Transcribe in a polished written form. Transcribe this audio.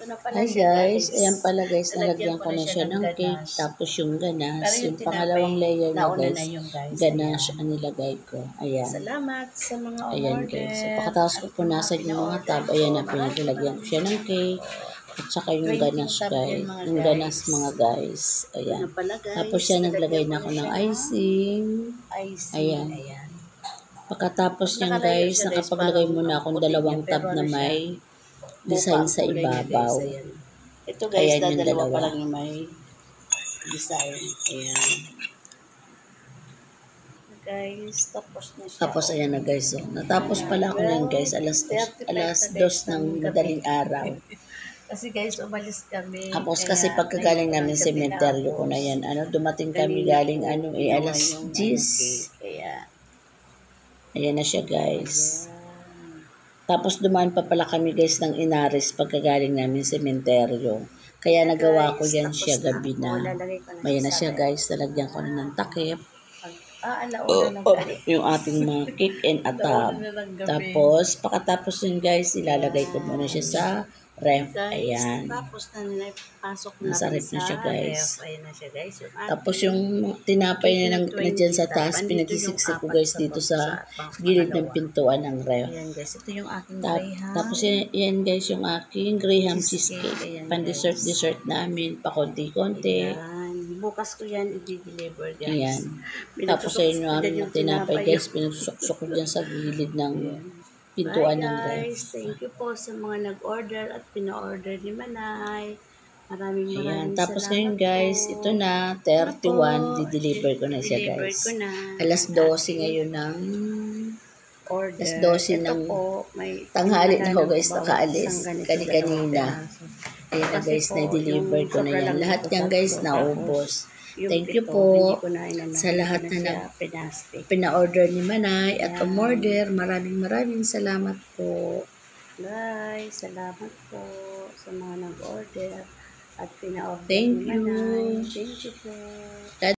Ito na pala Hi siya, guys, ayan pala guys, Nalagyan nalagyan ko ko na siya ng cake, ganas. tapos yung ganas, Pero yung yung pangalawang tinapay, layer na nauna guys, na yung guys. ganas Ayan. ang nilagay ko. Ayan. Salamat sa mga Ayan umorder. guys. So, pagkatapos ko punasan yung mga tab, ayan na, pinaglalagyan ko siya ng cake. At saka yung ganas guys. Yung ganas mga guys. Ayan. Tapos siya naglagay na ako ng icing. Ayan. Pagkatapos niyan guys, nakapaglagay muna akong dalawang tab na may design sa ibabaw. Ito guys, Ayan yung dadalawa dalawa. pa lang yung may design. Ayan. Guys, tapos na siya. Tapos ayan na guys. So, natapos pala ako yan guys. Alas 2 ng madaling araw. Kasi guys, umalis kami. Tapos kasi pagkagaling namin sa cemetery ko na yan, dumating kami galing alas 10. Kaya, ayan na siya guys. Tapos dumaan pa pala kami guys ng Inaris pagkagaling namin sa sementeryo. Kaya nagawa ko yan siya gabi na. Ayan na siya guys. Talagyan ko na ng takip. Yung ating mga cake and atab. Tapos, pagkatapos yun guys, ilalagay ko muna siya sa ref. Ayan. Tapos na pasok na nasa ref na siya guys. Ayan na siya guys. Tapos yung tinapay na dyan sa taas, pinagisiksik ko guys dito sa gilid ng pintuan ng ref. Ayan guys, ito yung aking Graham. Tapos yan guys yung aking Graham cheesecake. Pan-dessert namin, pa konti-konti. Bukas ko yan i-deliver guys. Ayan. Tapos ayun yung aking tinapay guys, pinagsusok ko dyan sa gilid ng pintuan ng ref. Guys, thank you po sa mga nag-order at pina-order ni Manay. Maraming Tapos salamat ngayon guys, po. ito na, 31, di-deliver ko na siya guys. Alas 12 ngayon ng order. Alas 12 ng tanghali na ako guys, nakaalis. Kanina. Ayan na guys, na-deliver ko na yan. Lahat yan guys, naubos. Thank you po sa lahat na pina-order ni Manay at umorder. Maraming salamat po. Guys, salamat po sa mga nag-order at pina-order Thank ni Manay. you. Thank you po.